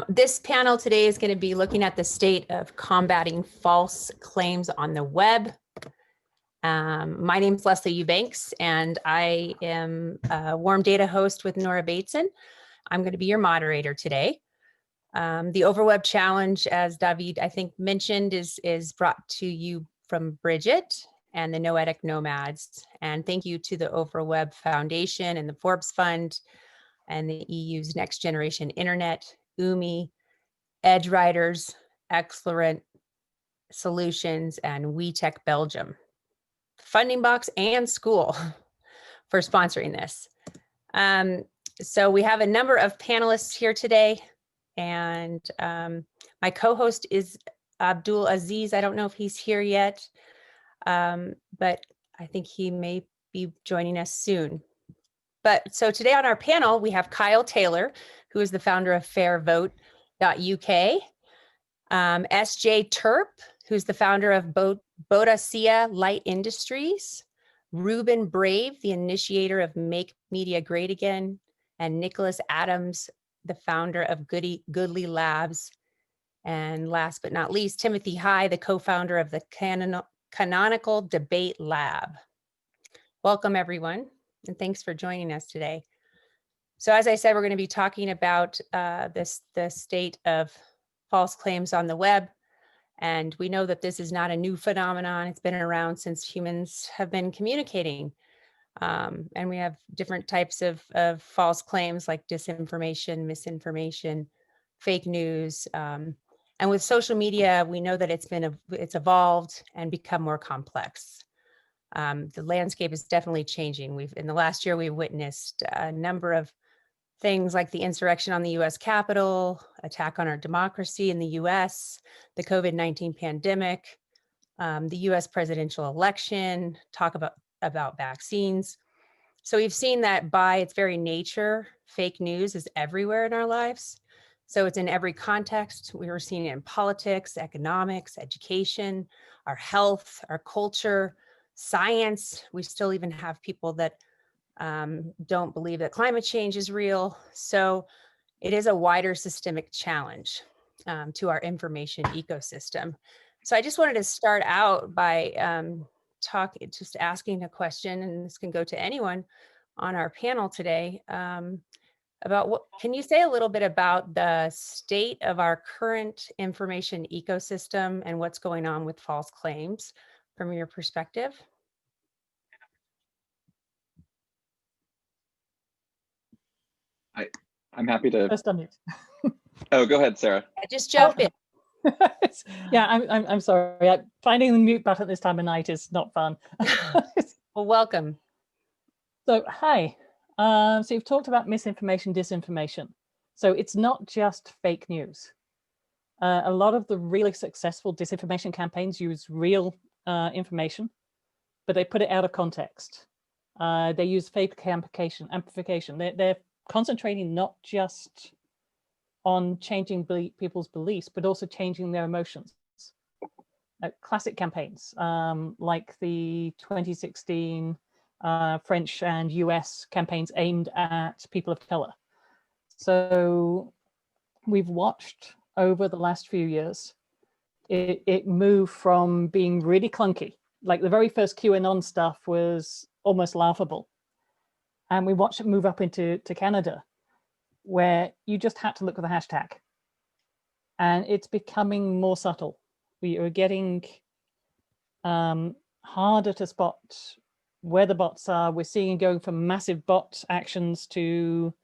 This panel today is going to be looking at the state of combating false claims on the web. My name is Leslie Eubanks, and I am a warm data host with Nora Bateson. I'm going to be your moderator today. The Overweb challenge, as David, I think, mentioned, is brought to you from Bridget and the Noetic Nomads. And thank you to the Overweb Foundation and the Forbes Fund and the EU's Next Generation Internet, UMI, Edge Riders, Excellent Solutions, and WeTech Belgium, Funding Box, and School for sponsoring this. So we have a number of panelists here today, and my co-host is Abdulaziz. I don't know if he's here yet, but I think he may be joining us soon. But so today on our panel, we have Kyle Taylor, who is the founder of fairvote.uk, SJ Terp, who's the founder of Bodacea Light Industries, Ruben Brave, the initiator of Make Media Great Again, and Nicholas Adams, the founder of Goodly Labs. And last but not least, Timothy High, the co-founder of the Canonical Debate Lab. Welcome, everyone, and thanks for joining us today. So as I said, we're going to be talking about the state of false claims on the web. And we know that this is not a new phenomenon. It's been around since humans have been communicating. And we have different types of false claims like disinformation, misinformation, fake news. And with social media, we know that it's evolved and become more complex. The landscape is definitely changing. In the last year, we've witnessed a number of things like the insurrection on the US Capitol, attack on our democracy in the US, the COVID-19 pandemic, the US presidential election, talk about vaccines. So we've seen that by its very nature, fake news is everywhere in our lives. So it's in every context. We were seeing it in politics, economics, education, our health, our culture, science. We still even have people that don't believe that climate change is real. So it is a wider systemic challenge to our information ecosystem. So I just wanted to start out by just asking a question, and this can go to anyone on our panel today, about can you say a little bit about the state of our current information ecosystem and what's going on with false claims from your perspective? I'm happy to. First unmute. Oh, go ahead, Sarah. Just jump in. Yeah, I'm sorry. Finding the mute button at this time of night is not fun. Well, welcome. So, hi. So you've talked about misinformation, disinformation. So it's not just fake news. A lot of the really successful disinformation campaigns use real information, but they put it out of context. They use fake amplification. They're concentrating not just on changing people's beliefs, but also changing their emotions. Classic campaigns like the 2016 French and US campaigns aimed at people of color. So we've watched over the last few years, it moved from being really clunky, like the very first QAnon stuff was almost laughable. And we watched it move up into Canada, where you just had to look at the hashtag. And it's becoming more subtle. We are getting harder to spot where the bots are. We're seeing going from massive bot actions to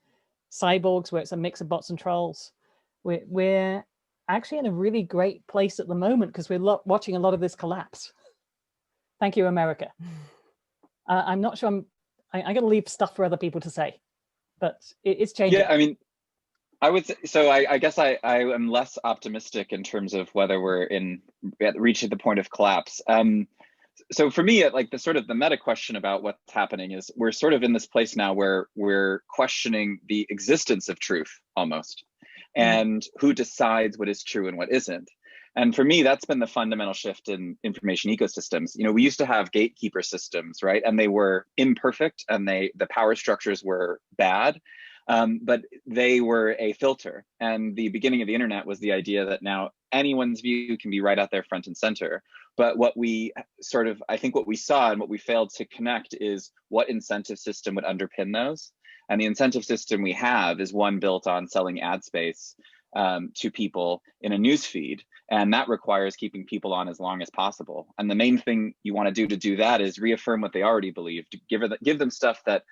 cyborgs, where it's a mix of bots and trolls. We're actually in a really great place at the moment because we're watching a lot of this collapse. Thank you, America. I'm not sure I'm going to leave stuff for other people to say, but it's changing. Yeah, I mean, I would say, so I guess I am less optimistic in terms of whether we're reaching the point of collapse. So for me, like the meta question about what's happening is we're sort of in this place now where we're questioning the existence of truth almost, and who decides what is true and what isn't. And for me, that's been the fundamental shift in information ecosystems. You know, we used to have gatekeeper systems, right? And they were imperfect and the power structures were bad. But they were a filter. And the beginning of the internet was the idea that now anyone's view can be right out there front and center. But what we I think what we saw and what we failed to connect is what incentive system would underpin those. And the incentive system we have is one built on selling ad space to people in a news feed. And that requires keeping people on as long as possible. And the main thing you want to do that is reaffirm what they already believe, to give them stuff that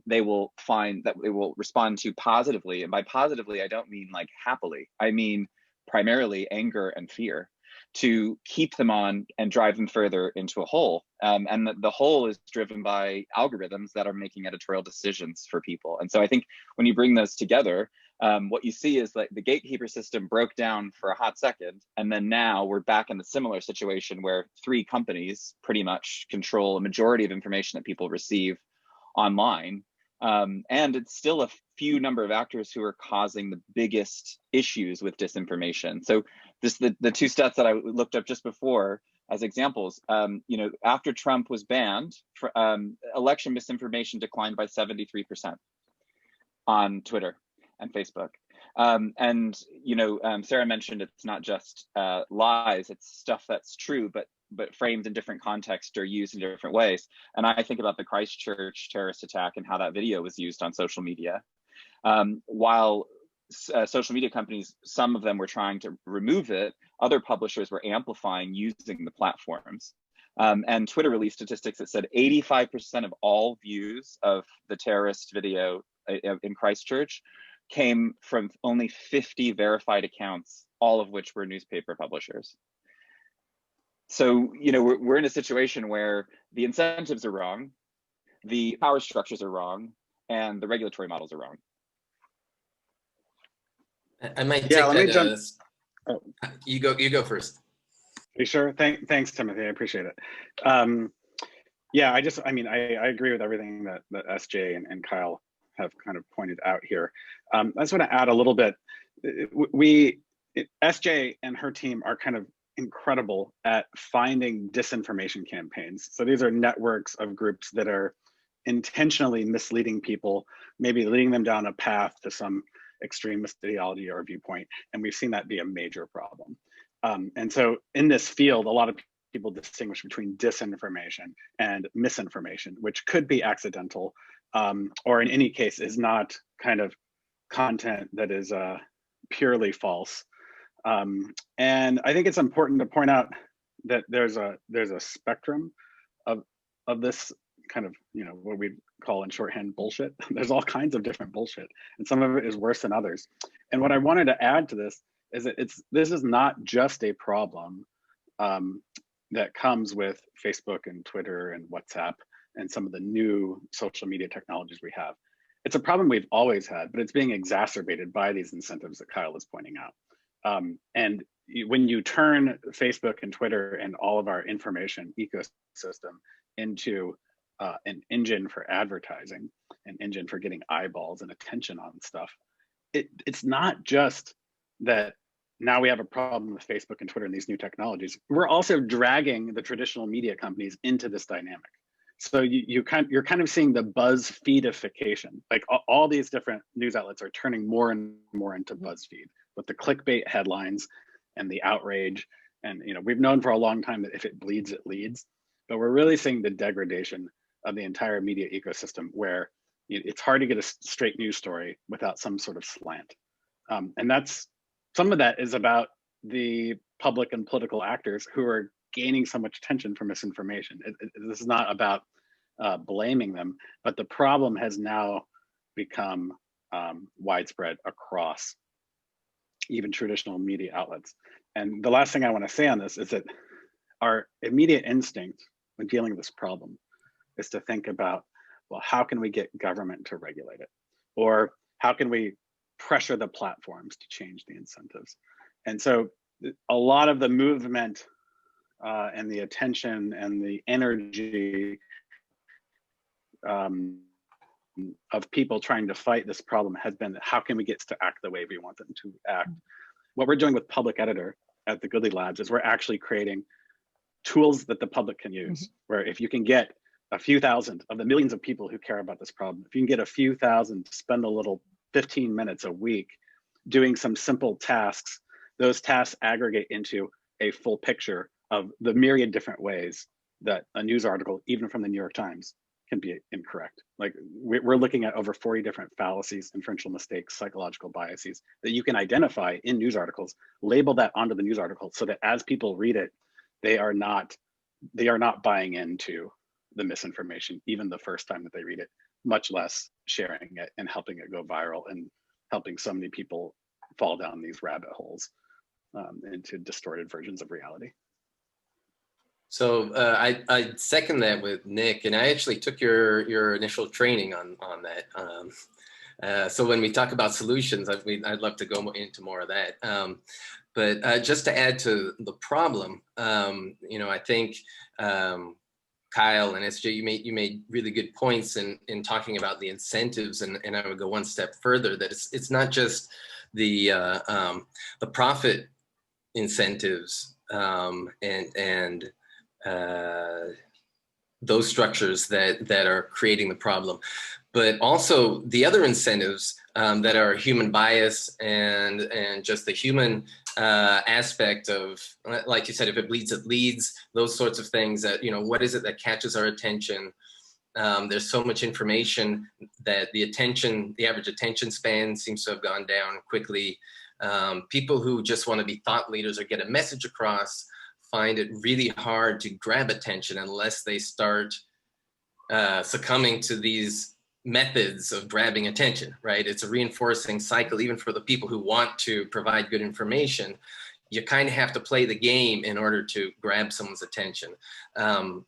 they will find that they will respond to positively. And by positively, I don't mean like happily. I mean primarily anger and fear, to keep them on and drive them further into a hole. And the hole is driven by algorithms that are making editorial decisions for people. And so I think when you bring those together, what you see is like the gatekeeper system broke down for a hot second. And then now we're back in the similar situation where 3 companies pretty much control a majority of information that people receive online. And it's still a few number of actors who are causing the biggest issues with disinformation. So the 2 stats that I looked up just before as examples, after Trump was banned, election misinformation declined by 73% on Twitter and Facebook. Sarah mentioned it's not just lies, it's stuff that's true, but framed in different contexts or used in different ways. And I think about the Christchurch terrorist attack and how that video was used on social media. While social media companies, some of them were trying to remove it, other publishers were amplifying using the platforms. And Twitter released statistics that said 85% of all views of the terrorist video in Christchurch came from only 50 verified accounts, all of which were newspaper publishers. So, we're in a situation where the incentives are wrong, the power structures are wrong, and the regulatory models are wrong. I might take let me that. jump. You go first. Are you sure? Thanks, Timothy. I appreciate it. I agree with everything that SJ and Kyle have kind of pointed out here. I just want to add a little bit. SJ and her team are kind of incredible at finding disinformation campaigns. So these are networks of groups that are intentionally misleading people, maybe leading them down a path to some extremist ideology or viewpoint. And we've seen that be a major problem. And so in this field, a lot of people distinguish between disinformation and misinformation, which could be accidental, or in any case is not kind of content that is purely false. And I think it's important to point out that there's a spectrum of this kind of, what we call in shorthand bullshit. There's all kinds of different bullshit, and some of it is worse than others. And what I wanted to add to this is that this is not just a problem that comes with Facebook and Twitter and WhatsApp and some of the new social media technologies we have. It's a problem we've always had, but it's being exacerbated by these incentives that Kyle is pointing out. And when you turn Facebook and Twitter and all of our information ecosystem into an engine for advertising, an engine for getting eyeballs and attention on stuff, it's not just that now we have a problem with Facebook and Twitter and these new technologies. We're also dragging the traditional media companies into this dynamic. So you're kind of seeing the BuzzFeedification. Like all these different news outlets are turning more and more into BuzzFeed with the clickbait headlines and the outrage. And we've known for a long time that if it bleeds, it leads. But we're really seeing the degradation of the entire media ecosystem, where it's hard to get a straight news story without some sort of slant. And some of that is about the public and political actors who are gaining so much attention from misinformation. This is not about blaming them, but the problem has now become widespread across even traditional media outlets. And the last thing I want to say on this is that our immediate instinct when dealing with this problem is to think about, well, how can we get government to regulate it? Or how can we pressure the platforms to change the incentives? And so a lot of the movement and the attention and the energy of people trying to fight this problem has been, how can we get to act the way we want them to act? What we're doing with Public Editor at the Goodly Labs is we're actually creating tools that the public can use, where if you can get a few thousand of the millions of people who care about this problem, if you can get a few thousand to spend a little 15 minutes a week doing some simple tasks, those tasks aggregate into a full picture of the myriad different ways that a news article, even from the New York Times, can be incorrect. Like we're looking at over 40 different fallacies, inferential mistakes, psychological biases that you can identify in news articles, label that onto the news article so that as people read it, they are not buying into the misinformation, even the first time that they read it, much less sharing it and helping it go viral and helping so many people fall down these rabbit holes into distorted versions of reality. So I second that with Nick, and I actually took your initial training on that. So when we talk about solutions, I'd love to go into more of that. But just to add to the problem, I think Kyle and SJ, you made really good points in talking about the incentives, and I would go one step further, that it's not just the profit incentives and those structures that are creating the problem, but also the other incentives that are human bias and just the human aspect of, like you said, if it bleeds, it leads, those sorts of things that, what is it that catches our attention? There's so much information that the average attention span seems to have gone down quickly. People who just want to be thought leaders or get a message across find it really hard to grab attention unless they start succumbing to these methods of grabbing attention, right? It's a reinforcing cycle, even for the people who want to provide good information. You kind of have to play the game in order to grab someone's attention.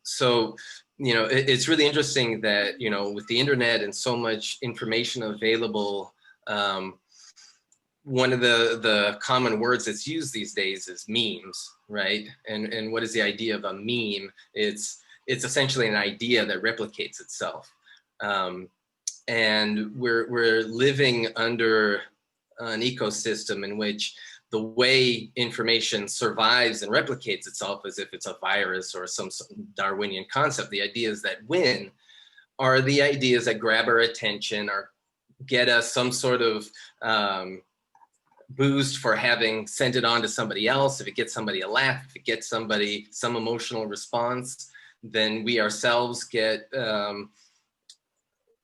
So, it's really interesting that, with the internet and so much information available, one of the common words that's used these days is memes, right? And what is the idea of a meme? It's essentially an idea that replicates itself. And we're living under an ecosystem in which the way information survives and replicates itself as if it's a virus or some Darwinian concept. The ideas that win are the ideas that grab our attention or get us some sort of boost for having sent it on to somebody else. If it gets somebody a laugh, if it gets somebody some emotional response, then we ourselves get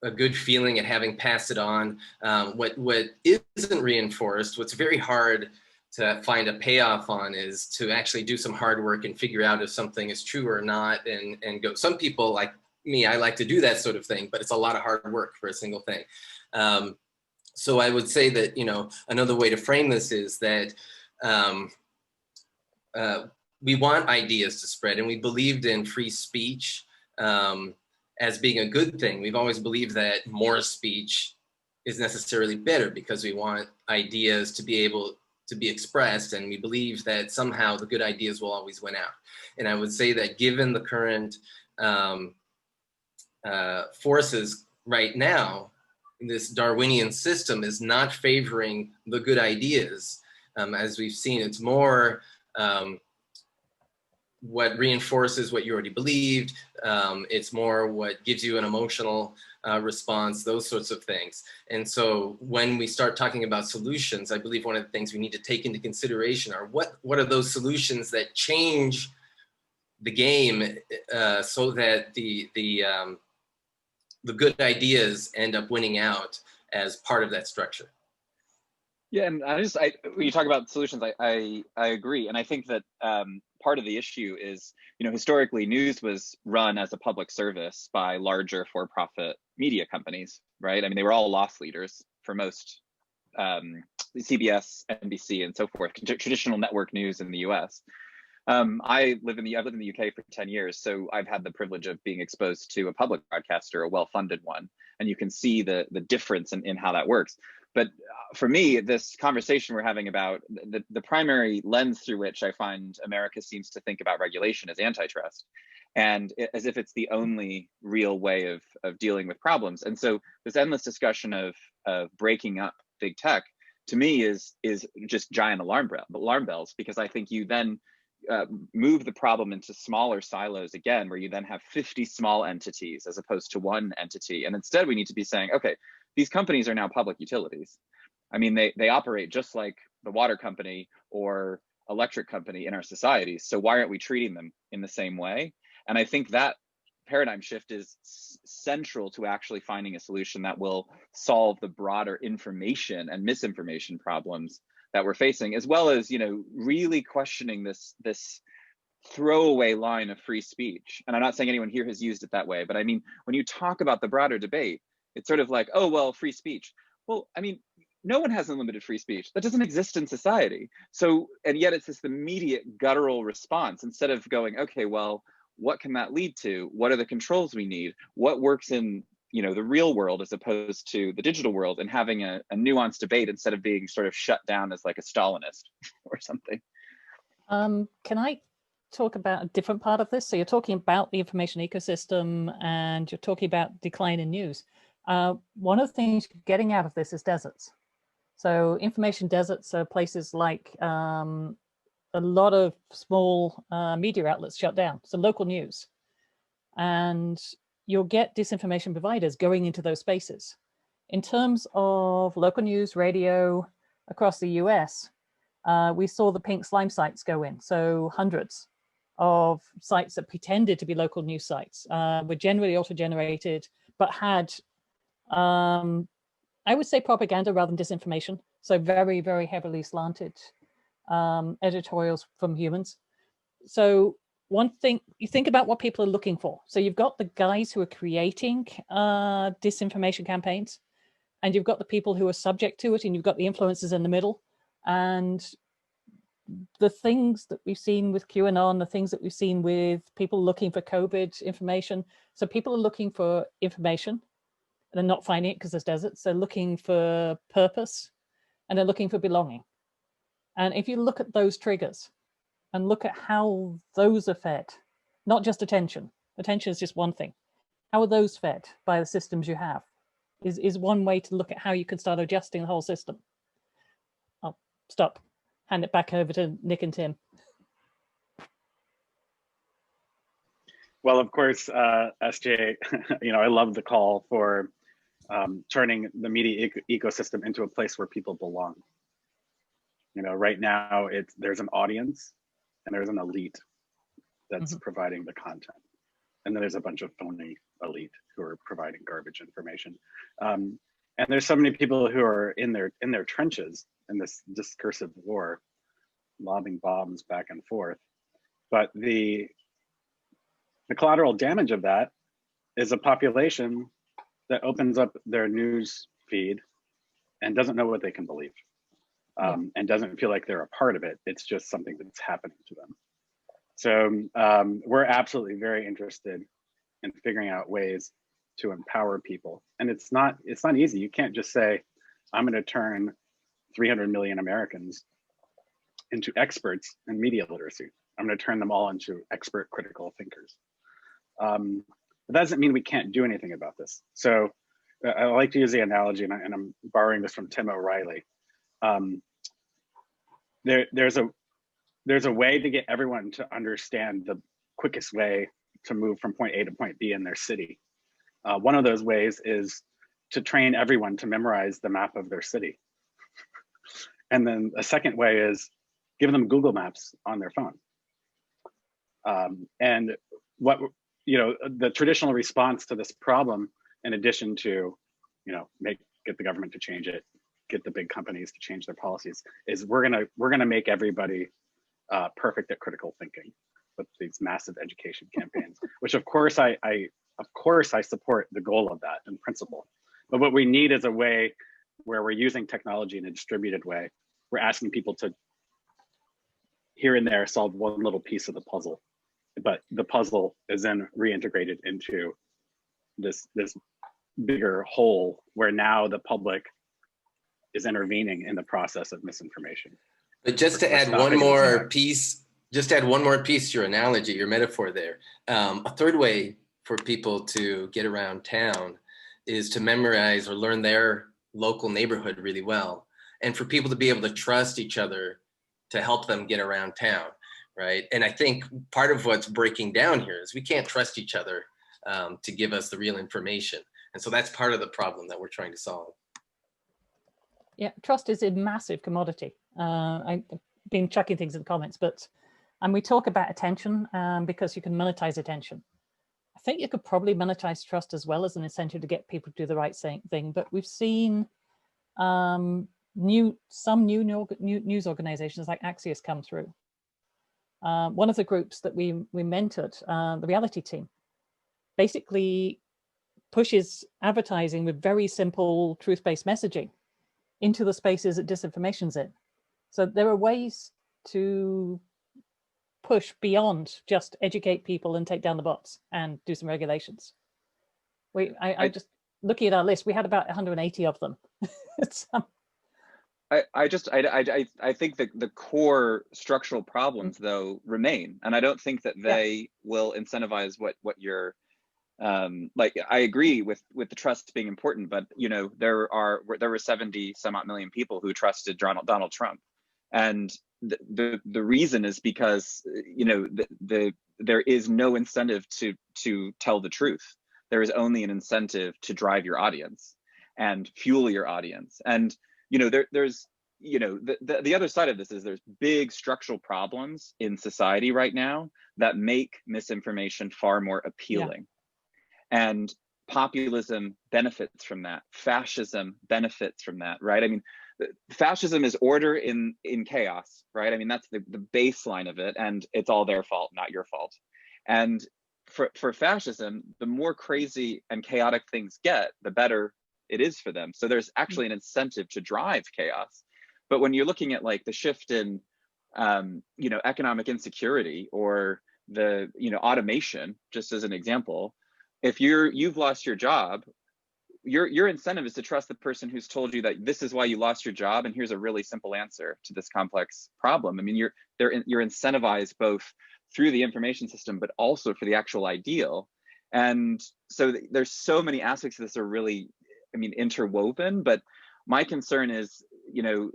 a good feeling at having passed it on. What isn't reinforced, what's very hard to find a payoff on, is to actually do some hard work and figure out if something is true or not, and go. Some people, like me, I like to do that sort of thing, but it's a lot of hard work for a single thing. So I would say that, another way to frame this is that we want ideas to spread, and we believed in free speech as being a good thing. We've always believed that more speech is necessarily better because we want ideas to be able to be expressed, and we believe that somehow the good ideas will always win out. And I would say that given the current forces right now, this Darwinian system is not favoring the good ideas. As we've seen, it's more what reinforces what you already believed. It's more what gives you an emotional response, those sorts of things. And so when we start talking about solutions, I believe one of the things we need to take into consideration are what are those solutions that change the game so that the good ideas end up winning out as part of that structure. Yeah, and when you talk about solutions, I agree, and I think that part of the issue is, historically news was run as a public service by larger for-profit media companies, right? I mean, they were all loss leaders for most, CBS, NBC, and so forth, traditional network news in the U.S. I've lived in the UK for 10 years, so I've had the privilege of being exposed to a public broadcaster, a well-funded one, and you can see the difference in how that works. But for me, this conversation we're having about the primary lens through which I find America seems to think about regulation is antitrust, and as if it's the only real way of dealing with problems. And so this endless discussion of breaking up big tech, to me, is just giant alarm bells, because I think you then move the problem into smaller silos again, where you then have 50 small entities as opposed to one entity. And instead we need to be saying, okay, these companies are now public utilities. I mean, they operate just like the water company or electric company in our societies. So why aren't we treating them in the same way? And I think that paradigm shift is central to actually finding a solution that will solve the broader information and misinformation problems that we're facing, as well as, you know, really questioning this throwaway line of free speech. And I'm not saying anyone here has used it that way, but I mean, when you talk about the broader debate, it's sort of like, oh, well, free speech. Well, I mean, no one has unlimited free speech. That doesn't exist in society. So, and yet it's this immediate guttural response instead of going, okay, well, what can that lead to? What are the controls we need? What works in, you know, the real world as opposed to the digital world, and having a nuanced debate instead of being sort of shut down as like a Stalinist or something. Can I talk about a different part of this? So you're talking about the information ecosystem and you're talking about decline in news. One of the things you're getting out of this is deserts. So information deserts are places like a lot of small media outlets shut down, so local news. And you'll get disinformation providers going into those spaces. In terms of local news, radio across the US, we saw the pink slime sites go in. So hundreds of sites that pretended to be local news sites were generally auto-generated, but had, I would say, propaganda rather than disinformation. So very, very heavily slanted editorials from humans. So one thing, you think about what people are looking for. So you've got the guys who are creating disinformation campaigns, and you've got the people who are subject to it, and you've got the influencers in the middle. And the things that we've seen with QAnon, the things that we've seen with people looking for COVID information. So people are looking for information, and they're not finding it because there's deserts. They're looking for purpose, and they're looking for belonging. And if you look at those triggers and look at how those are fed, not just attention. Attention is just one thing. How are those fed by the systems you have is one way to look at how you can start adjusting the whole system. I'll stop, hand it back over to Nick and Tim. Well, of course, SJ, you know, I love the call for turning the media ecosystem into a place where people belong. You know, right now there's an audience and there's an elite that's providing the content. And then there's a bunch of phony elite who are providing garbage information. And there's so many people who are in their trenches in this discursive war, lobbing bombs back and forth. But the collateral damage of that is a population that opens up their news feed and doesn't know what they can believe. And doesn't feel like they're a part of it. It's just something that's happening to them. So we're absolutely very interested in figuring out ways to empower people. And it's not easy. You can't just say, I'm going to turn 300 million Americans into experts in media literacy. I'm going to turn them all into expert critical thinkers. But that doesn't mean we can't do anything about this. So I like to use the analogy, and I'm borrowing this from Tim O'Reilly. There's a way to get everyone to understand the quickest way to move from point A to point B in their city. One of those ways is to train everyone to memorize the map of their city. And then a second way is give them Google Maps on their phone. And what, you know, the traditional response to this problem, in addition to, you know, get the government to change it, get the big companies to change their policies, is we're gonna make everybody perfect at critical thinking with these massive education campaigns, which of course I support the goal of that in principle. But what we need is a way where we're using technology in a distributed way. We're asking people to here and there solve one little piece of the puzzle, but the puzzle is then reintegrated into this bigger whole where now the public is intervening in the process of misinformation. But just to add one more piece, to your analogy, your metaphor there. A third way for people to get around town is to memorize or learn their local neighborhood really well. And for people to be able to trust each other to help them get around town. right? And I think part of what's breaking down here is we can't trust each other to give us the real information. And so that's part of the problem that we're trying to solve. Yeah, trust is a massive commodity. I've been chucking things in the comments, and we talk about attention because you can monetize attention. I think you could probably monetize trust as well as an incentive to get people to do the right thing. But we've seen some new news organizations like Axios come through. One of the groups that we mentored, the reality team, basically pushes advertising with very simple truth-based messaging into the spaces that disinformation's in. So there are ways to push beyond just educate people and take down the bots and do some regulations. I just looking at our list, we had about 180 of them. I think that the core structural problems though remain, and I don't think that they will incentivize what you're like. I agree with the trust being important, but you know there were 70 some odd million people who trusted Donald Trump, and the reason is because you know there is no incentive to tell the truth. There is only an incentive to drive your audience and fuel your audience. And you know, there's, you know, the other side of this is there's big structural problems in society right now that make misinformation far more appealing. Yeah. And populism benefits from that. Fascism benefits from that, right? I mean, fascism is order in chaos, right? I mean, that's the baseline of it, and it's all their fault, not your fault. And for fascism, the more crazy and chaotic things get, the better it is for them. So there's actually an incentive to drive chaos. But when you're looking at like the shift in, you know, economic insecurity or the, you know, automation, just as an example, if you've lost your job, your incentive is to trust the person who's told you that this is why you lost your job, and here's a really simple answer to this complex problem. I mean, you're incentivized both through the information system, but also for the actual ideal. And so there's so many aspects of this are really, I mean, interwoven. But my concern is, you know,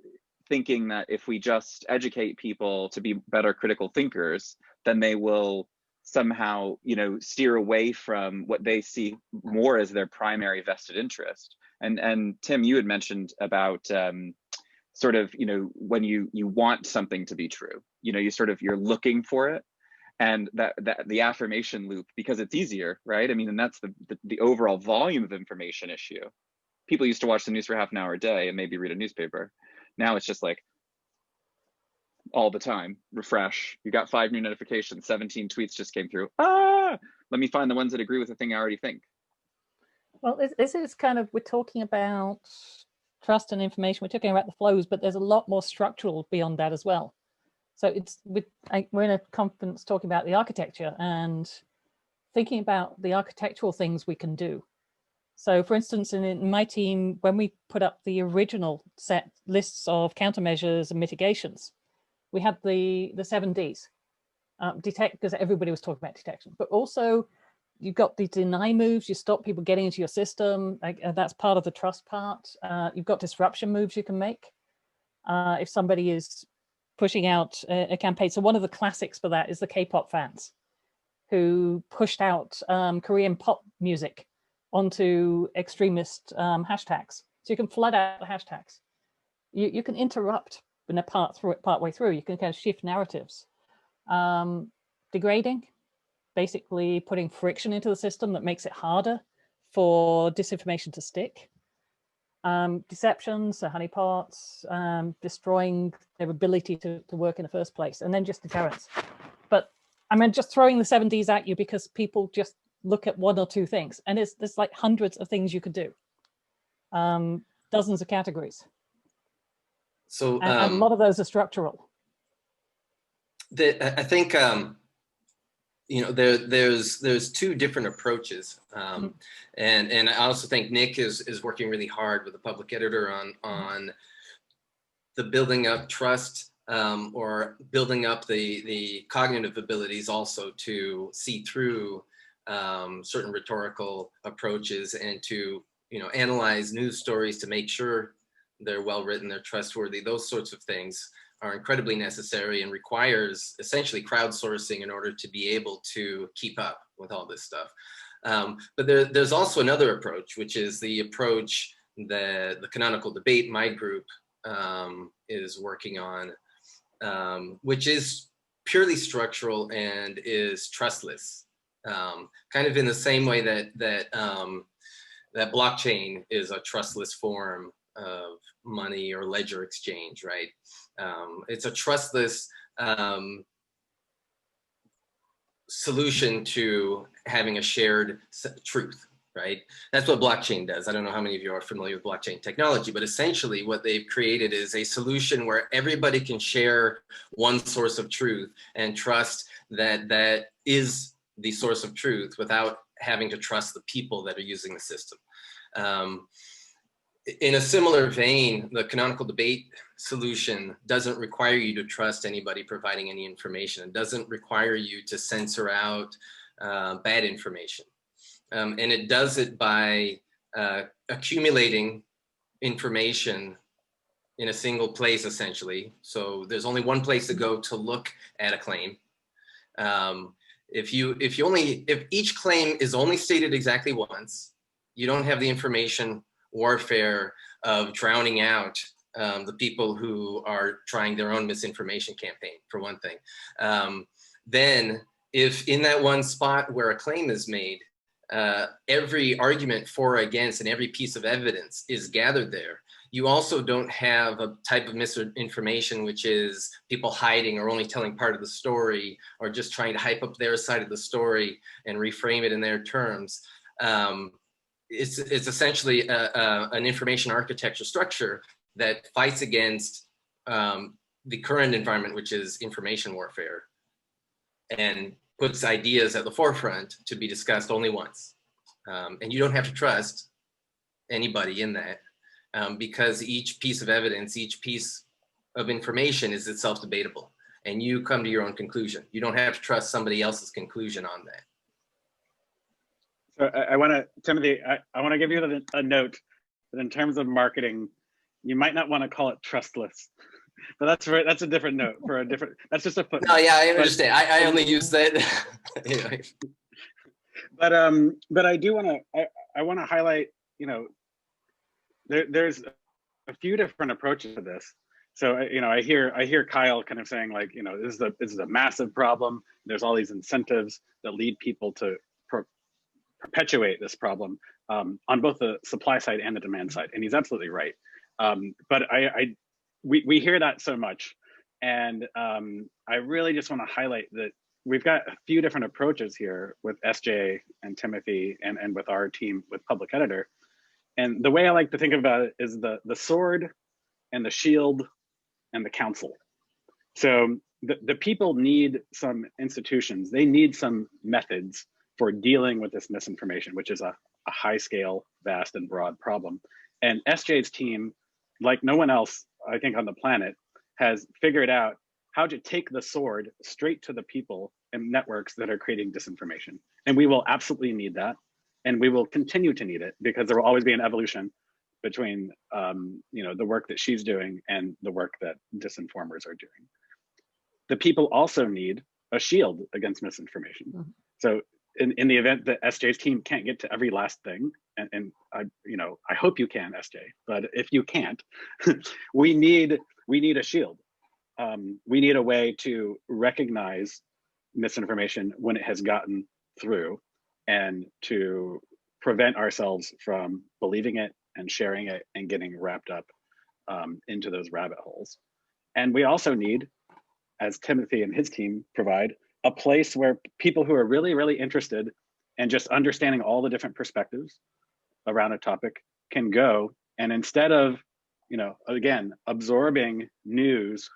thinking that if we just educate people to be better critical thinkers, then they will somehow, you know, steer away from what they see more as their primary vested interest. And Tim, you had mentioned about sort of, you know, when you want something to be true, you know, you're looking for it, and that the affirmation loop, because it's easier, right? I mean, and that's the overall volume of information issue. People used to watch the news for half an hour a day and maybe read a newspaper. Now it's just like all the time, refresh. You got 5 new notifications, 17 tweets just came through. Let me find the ones that agree with the thing I already think. Well, this is kind of, we're talking about trust and information, we're talking about the flows, but there's a lot more structural beyond that as well. So we're in a conference talking about the architecture and thinking about the architectural things we can do. So for instance, in my team, when we put up the original set lists of countermeasures and mitigations, we had the 7 Ds. Detect, because everybody was talking about detection, but also you've got the deny moves, you stop people getting into your system, that's part of the trust part. You've got disruption moves you can make. If somebody is pushing out a campaign. So one of the classics for that is the K-pop fans who pushed out Korean pop music onto extremist hashtags. So you can flood out the hashtags. You can interrupt in a part way through. You can kind of shift narratives. Degrading, basically putting friction into the system that makes it harder for disinformation to stick. Deception, so honeypots, destroying their ability to work in the first place, and then just deterrence. But I mean, just throwing the 7 Ds at you because people just look at 1 or 2 things, and there's like hundreds of things you could do, dozens of categories. So and a lot of those are structural. I think you know, there's 2 different approaches, and I also think Nick is working really hard with the public editor on the building up trust, or building up the cognitive abilities also to see through certain rhetorical approaches and to, you know, analyze news stories to make sure they're well written, they're trustworthy, those sorts of things. are incredibly necessary and requires essentially crowdsourcing in order to be able to keep up with all this stuff. But there's also another approach, which is the approach that the Canonical Debate, my group, is working on, which is purely structural and is trustless, kind of in the same way that blockchain is a trustless form of money or ledger exchange, right? It's a trustless solution to having a shared truth, right? That's what blockchain does. I don't know how many of you are familiar with blockchain technology, but essentially what they've created is a solution where everybody can share one source of truth and trust that that is the source of truth without having to trust the people that are using the system. In a similar vein, the Canonical Debate solution doesn't require you to trust anybody providing any information. It doesn't require you to censor out bad information. And it does it by accumulating information in a single place, essentially. So there's only one place to go to look at a claim. If each claim is only stated exactly once, you don't have the information warfare of drowning out the people who are trying their own misinformation campaign, for one thing. Then if in that one spot where a claim is made, every argument for or against and every piece of evidence is gathered there, you also don't have a type of misinformation, which is people hiding or only telling part of the story or just trying to hype up their side of the story and reframe it in their terms. It's essentially an information architecture structure that fights against the current environment, which is information warfare, and puts ideas at the forefront to be discussed only once. And you don't have to trust anybody in that because each piece of evidence, each piece of information is itself debatable, and you come to your own conclusion. You don't have to trust somebody else's conclusion on that. So I want to, Timothy, I want to give you a note that in terms of marketing, you might not want to call it trustless, but that's a different note for a different, that's just a footnote. No, yeah, I understand. I only use that. Anyway. But I do want to, I want to highlight, you know, there's a few different approaches to this. So, you know, I hear Kyle kind of saying like, you know, this is a massive problem. There's all these incentives that lead people to perpetuate this problem on both the supply side and the demand side, and he's absolutely right. But we hear that so much, and I really just want to highlight that we've got a few different approaches here with SJ and Timothy and with our team with Public Editor. And the way I like to think about it is the sword and the shield and the council. So the people need some institutions, they need some methods for dealing with this misinformation, which is a high scale, vast and broad problem. And SJ's team, like no one else, I think on the planet, has figured out how to take the sword straight to the people and networks that are creating disinformation. And we will absolutely need that. And we will continue to need it because there will always be an evolution between you know, the work that she's doing and the work that disinformers are doing. The people also need a shield against misinformation. Mm-hmm. So in the event that SJ's team can't get to every last thing, and I, you know, I hope you can, SJ, but if you can't, we need a shield. We need a way to recognize misinformation when it has gotten through, and to prevent ourselves from believing it and sharing it and getting wrapped up into those rabbit holes. And we also need, as Timothy and his team provide, a place where people who are really, really interested in just understanding all the different perspectives around a topic can go, and instead of, you know, again, absorbing news,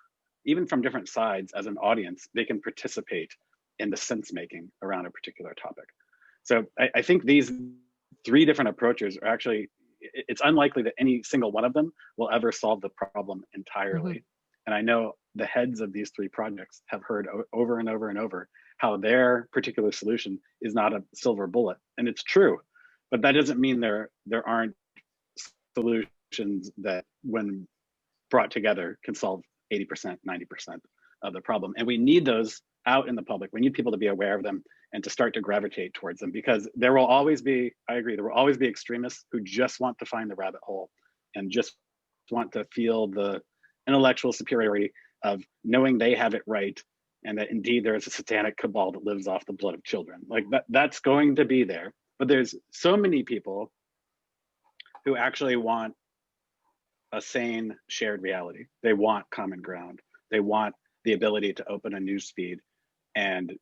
even from different sides as an audience, they can participate in the sense making around a particular topic. So I think these three different approaches are actually, it's unlikely that any single one of them will ever solve the problem entirely. Mm-hmm. And I know the heads of these three projects have heard over and over and over how their particular solution is not a silver bullet. And it's true, but that doesn't mean there aren't solutions that when brought together can solve 80%, 90% of the problem. And we need those out in the public. We need people to be aware of them and to start to gravitate towards them, because there will always be, I agree, there will always be extremists who just want to find the rabbit hole and just want to feel the intellectual superiority of knowing they have it right, and that indeed there is a satanic cabal that lives off the blood of children. Like that's going to be there. But there's so many people who actually want a sane shared reality. They want common ground. They want the ability to open a news feed and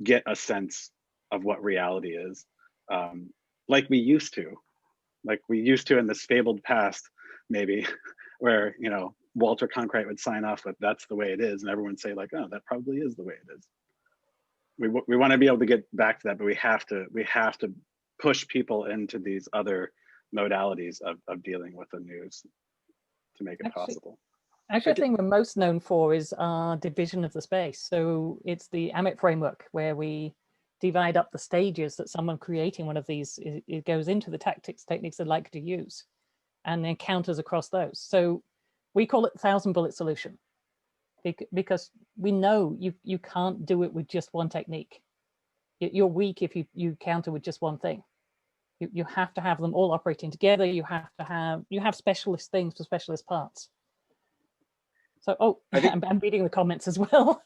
get a sense of what reality is, like we used to in this fabled past, maybe, where, you know, Walter Cronkite would sign off with "that's the way it is," and everyone would say like, "Oh, that probably is the way it is." We want to be able to get back to that, but we have to push people into these other modalities of dealing with the news to make it possible. Actually, the thing we're most known for is our division of the space. So it's the AMIT framework, where we divide up the stages that someone creating one of these, it goes into the techniques they like to use, and then counters across those. So we call it 1,000 bullet solution, because we know you can't do it with just one technique. You're weak if you counter with just one thing. You have to have them all operating together. You have specialist things for specialist parts. So, I'm reading the comments as well.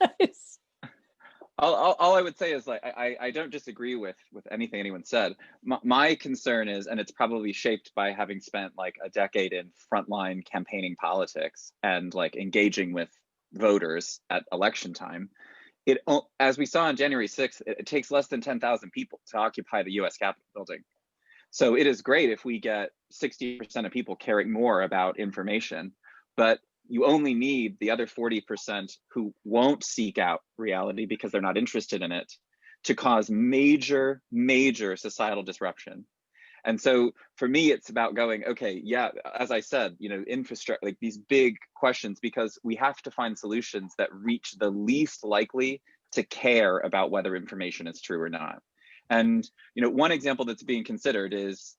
All I would say is, like, I don't disagree with anything anyone said. My concern is, and it's probably shaped by having spent like a decade in frontline campaigning politics and like engaging with voters at election time. As we saw on January 6th, it takes less than 10,000 people to occupy the US Capitol building. So it is great if we get 60% of people caring more about information, but you only need the other 40% who won't seek out reality because they're not interested in it to cause major, major societal disruption. And so for me, it's about going, okay, yeah, as I said, you know, infrastructure, like these big questions, because we have to find solutions that reach the least likely to care about whether information is true or not. And, you know, one example that's being considered is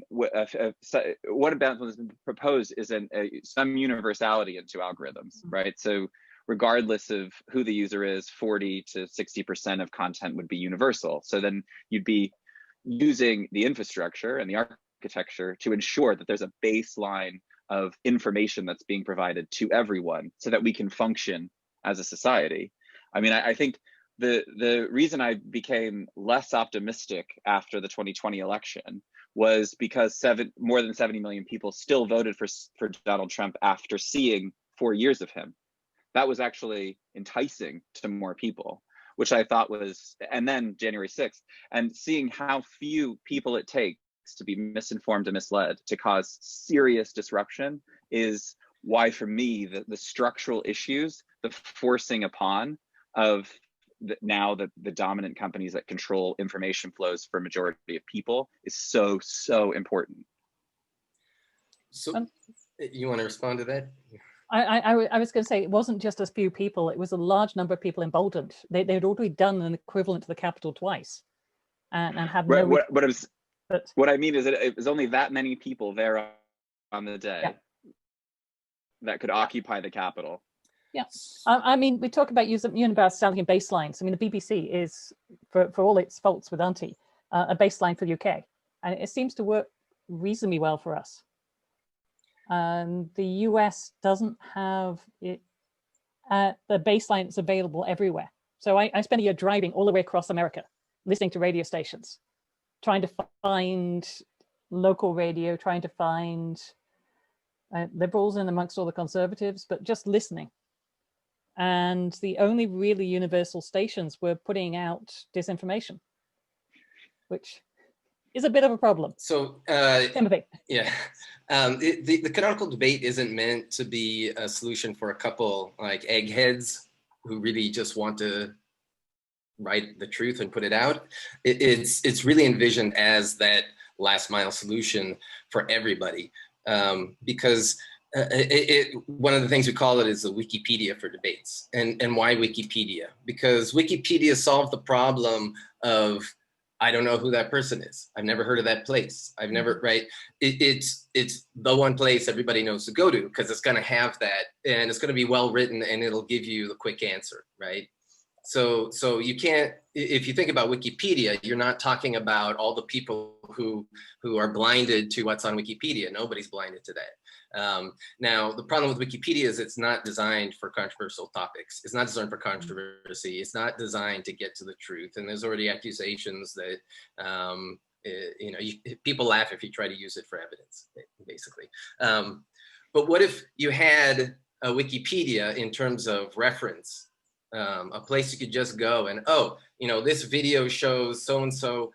what about what's been proposed is some universality into algorithms, right? So regardless of who the user is, 40 to 60% of content would be universal. So then you'd be using the infrastructure and the architecture to ensure that there's a baseline of information that's being provided to everyone so that we can function as a society. I mean, I think the reason I became less optimistic after the 2020 election was because more than 70 million people still voted for Donald Trump after seeing 4 years of him. That was actually enticing to more people, which I thought was, and then January 6th, and seeing how few people it takes to be misinformed and misled to cause serious disruption is why, for me, the structural issues, the forcing upon of now the dominant companies that control information flows for a majority of people is so important. So you want to respond to that? I was going to say, it wasn't just a few people, it was a large number of people emboldened. They had already done an equivalent to the Capitol twice and have right, no... what I mean is that it was only that many people there on the day that could occupy the Capitol. Yeah, I mean, we talk about universality and baselines. I mean, the BBC is, for all its faults with Auntie, a baseline for the UK. And it seems to work reasonably well for us. And the US doesn't have it, the baseline that's available everywhere. So I spent a year driving all the way across America, listening to radio stations, trying to find local radio, trying to find liberals in amongst all the conservatives, but just listening. And the only really universal stations were putting out disinformation, which is a bit of a problem. So, Timothy. Yeah, the canonical debate isn't meant to be a solution for a couple like eggheads who really just want to write the truth and put it out. It's really envisioned as that last mile solution for everybody, because one of the things we call it is the Wikipedia for debates. And why Wikipedia? Because Wikipedia solved the problem of I don't know who that person is. I've never heard of that place. I've never, right? It's the one place everybody knows to go to because it's going to have that, and it's going to be well written, and it'll give you the quick answer, right? So you can't, if you think about Wikipedia, you're not talking about all the people who are blinded to what's on Wikipedia. Nobody's blinded to that. Now, the problem with Wikipedia is it's not designed for controversial topics. It's not designed for controversy. It's not designed to get to the truth. And there's already accusations that, you know, people laugh if you try to use it for evidence, basically. But what if you had a Wikipedia in terms of reference? A place you could just go and, oh, you know, this video shows so-and-so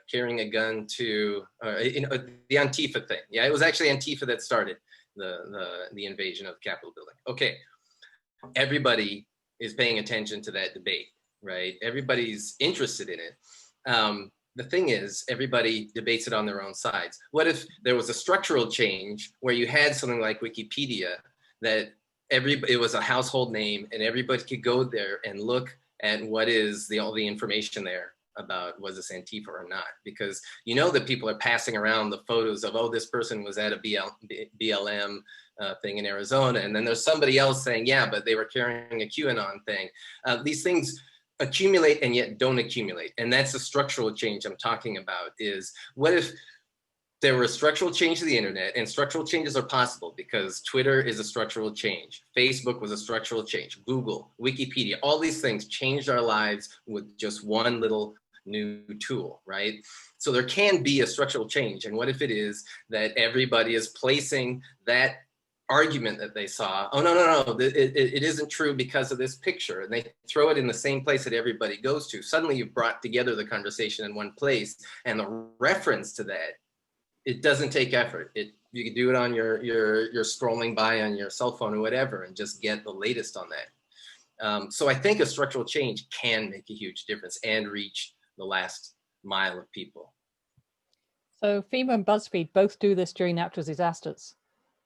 carrying a gun to, you know, the Antifa thing. Yeah, it was actually Antifa that started the invasion of the Capitol building. Okay, everybody is paying attention to that debate, right? Everybody's interested in it. The thing is, everybody debates it on their own sides. What if there was a structural change where you had something like Wikipedia that it was a household name and everybody could go there and look at what is all the information there about was this Antifa or not? Because you know that people are passing around the photos of, oh, this person was at a BLM thing in Arizona, and then there's somebody else saying, yeah, but they were carrying a QAnon thing. These things accumulate and yet don't accumulate, and that's the structural change I'm talking about. Is what if there were a structural change to the internet, and structural changes are possible because Twitter is a structural change. Facebook was a structural change. Google, Wikipedia, all these things changed our lives with just one little new tool, right? So there can be a structural change. And what if it is that everybody is placing that argument that they saw, oh, no, it isn't true because of this picture, and they throw it in the same place that everybody goes to. Suddenly you've brought together the conversation in one place, and the reference to that, it doesn't take effort. You can do it on your scrolling by on your cell phone or whatever and just get the latest on that. So I think a structural change can make a huge difference and reach the last mile of people. So FEMA and BuzzFeed both do this during natural disasters.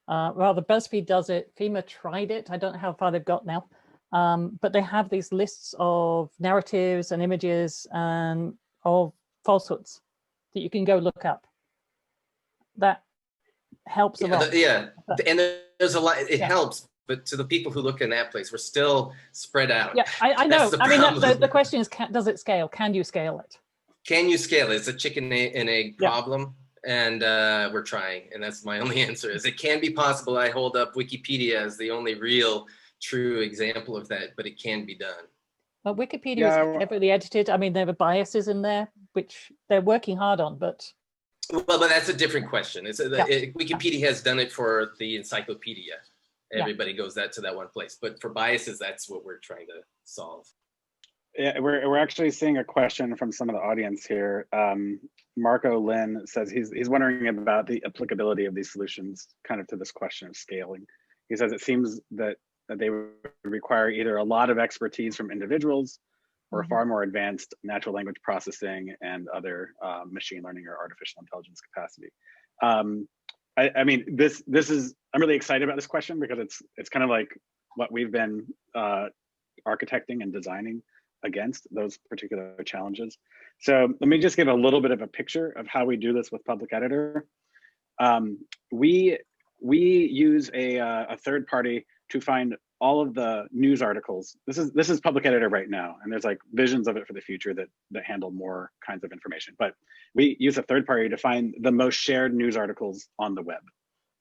Rather, BuzzFeed does it. FEMA tried it. I don't know how far they've got now. But they have these lists of narratives and images and of falsehoods that you can go look up. That helps a lot. Yeah, and there's a lot, it helps, but to the people who look in that place, we're still spread out. Yeah, I know. I mean, the question is, does it scale? Can you scale it? Can you scale it? It's a chicken and egg problem, and we're trying, and that's my only answer, is it can be possible. I hold up Wikipedia as the only real true example of that, but it can be done. Well, Wikipedia is heavily edited. I mean, there are biases in there, which they're working hard on, but... Well, but that's a different question. Wikipedia has done it for the encyclopedia. Everybody goes to that one place. But for biases, that's what we're trying to solve. Yeah, we're actually seeing a question from some of the audience here. Marco Lynn says he's wondering about the applicability of these solutions kind of to this question of scaling. He says it seems that they would require either a lot of expertise from individuals or far more advanced natural language processing and other machine learning or artificial intelligence capacity. I mean, this is, I'm really excited about this question because it's kind of like what we've been architecting and designing against, those particular challenges. So let me just give a little bit of a picture of how we do this with Public Editor. We use a third party to find all of the news articles. This is Public Editor right now, and there's like visions of it for the future that handle more kinds of information. But we use a third party to find the most shared news articles on the web.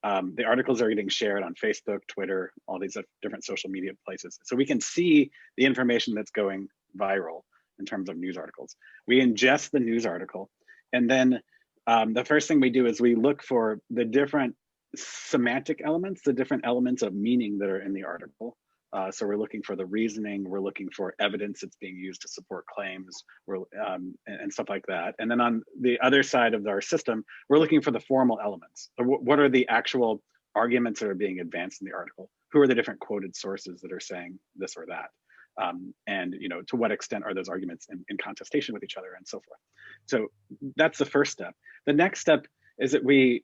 The articles are getting shared on Facebook, Twitter, all these different social media places. So we can see the information that's going viral in terms of news articles. We ingest the news article, and then the first thing we do is we look for the different semantic elements, the different elements of meaning that are in the article. So we're looking for the reasoning, we're looking for evidence that's being used to support claims, and stuff like that. And then on the other side of our system, we're looking for the formal elements. So what are the actual arguments that are being advanced in the article? Who are the different quoted sources that are saying this or that? And to what extent are those arguments in contestation with each other and so forth. So that's the first step. The next step is that we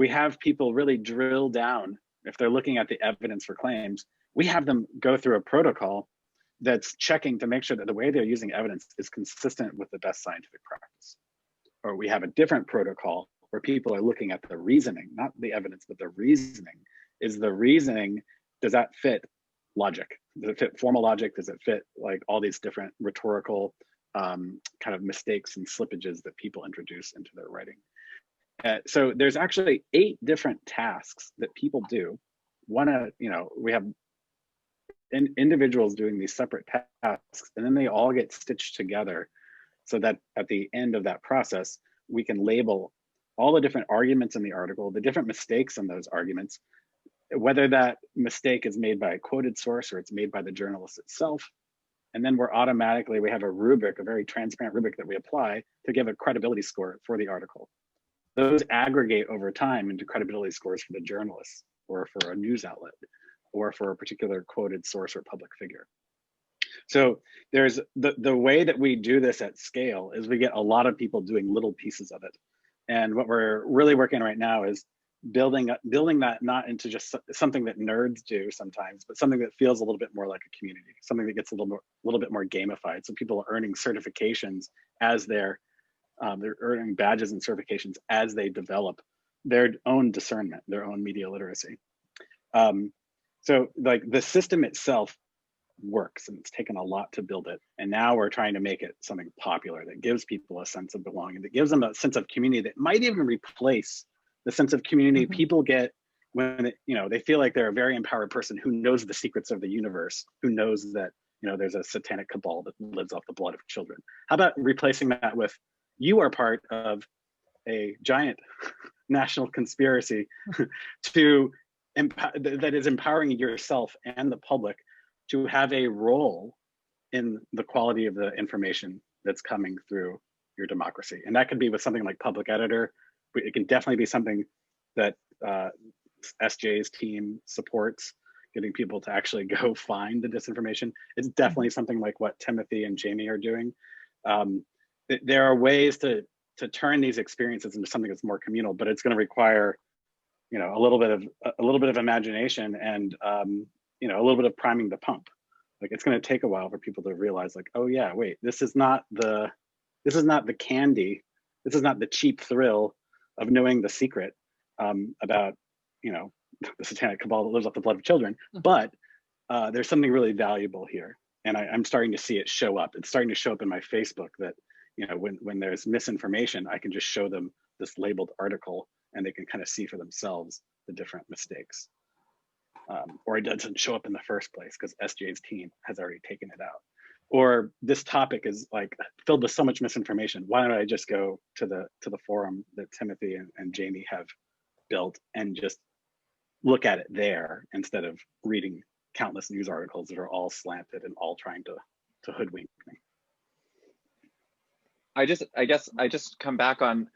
have people really drill down. If they're looking at the evidence for claims, we have them go through a protocol that's checking to make sure that the way they're using evidence is consistent with the best scientific practice. Or we have a different protocol where people are looking at the reasoning, not the evidence, but the reasoning. Is the reasoning, does that fit logic? Does it fit formal logic? Does it fit like all these different rhetorical kind of mistakes and slippages that people introduce into their writing? So there's actually 8 different tasks that people do. We have individuals doing these separate tasks, and then they all get stitched together so that at the end of that process, we can label all the different arguments in the article, the different mistakes in those arguments, whether that mistake is made by a quoted source or it's made by the journalist itself. And then we have a rubric, a very transparent rubric that we apply to give a credibility score for the article. Those aggregate over time into credibility scores for the journalists or for a news outlet or for a particular quoted source or public figure. So there's the way that we do this at scale is we get a lot of people doing little pieces of it. And what we're really working on right now is building that not into just something that nerds do sometimes, but something that feels a little bit more like a community, something that gets a little bit more gamified. So people are earning certifications as they're earning badges and certifications as they develop their own discernment, their own media literacy. So like the system itself works, and it's taken a lot to build it. And now we're trying to make it something popular that gives people a sense of belonging, that gives them a sense of community that might even replace the sense of community people get when they feel like they're a very empowered person who knows the secrets of the universe, who knows that there's a satanic cabal that lives off the blood of children. How about replacing that with, you are part of a giant national conspiracy that is empowering yourself and the public to have a role in the quality of the information that's coming through your democracy. And that could be with something like Public Editor. It can definitely be something that SJ's team supports, getting people to actually go find the disinformation. It's definitely something like what Timothy and Jamie are doing. There are ways to turn these experiences into something that's more communal, but it's going to require, a little bit of imagination and a little bit of priming the pump. Like it's going to take a while for people to realize, like, oh yeah, wait, this is not the candy, this is not the cheap thrill of knowing the secret about the satanic cabal that lives off the blood of children, but there's something really valuable here. And I'm starting to see it show up. It's starting to show up in my Facebook that when there's misinformation, I can just show them this labeled article and they can kind of see for themselves the different mistakes. Or it doesn't show up in the first place because SJ's team has already taken it out. Or this topic is like filled with so much misinformation. Why don't I just go to the forum that Timothy and Jamie have built and just look at it there instead of reading countless news articles that are all slanted and all trying to hoodwink me. I guess I just come back on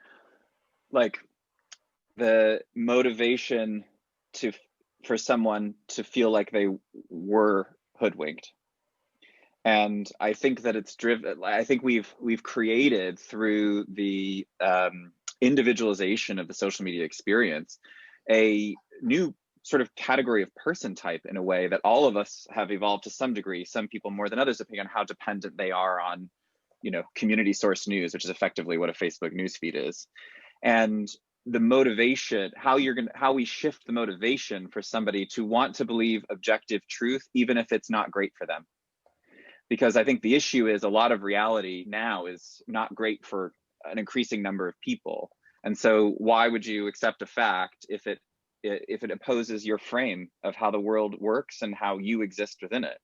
like the motivation for someone to feel like they were hoodwinked. And I think that it's driven, I think we've created through the individualization of the social media experience, a new sort of category of person type in a way that all of us have evolved to some degree, some people more than others, depending on how dependent they are on, community source news, which is effectively what a Facebook newsfeed is. And the motivation, how we shift the motivation for somebody to want to believe objective truth, even if it's not great for them. Because I think the issue is a lot of reality now is not great for an increasing number of people. And so why would you accept a fact if it opposes your frame of how the world works and how you exist within it?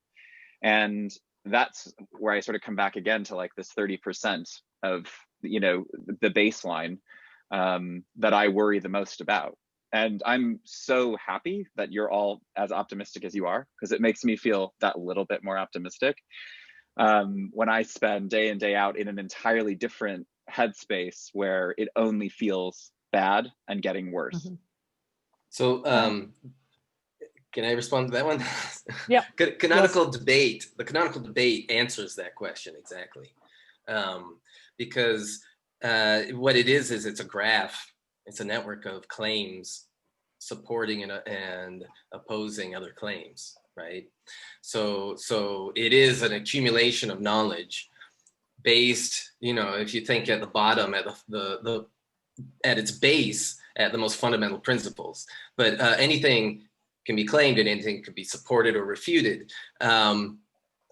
And that's where I sort of come back again to like this 30% of, the baseline that I worry the most about. And I'm so happy that you're all as optimistic as you are, because it makes me feel that little bit more optimistic. When I spend day in, day out in an entirely different headspace where it only feels bad and getting worse. Mm-hmm. So can I respond to that one? Yeah. Canonical debate. The canonical debate answers that question exactly. Because what it is it's a graph. It's a network of claims supporting and opposing other claims. right? So it is an accumulation of knowledge based, you know, if you think at the bottom, at at its base, at the most fundamental principles. But anything can be claimed and anything can be supported or refuted.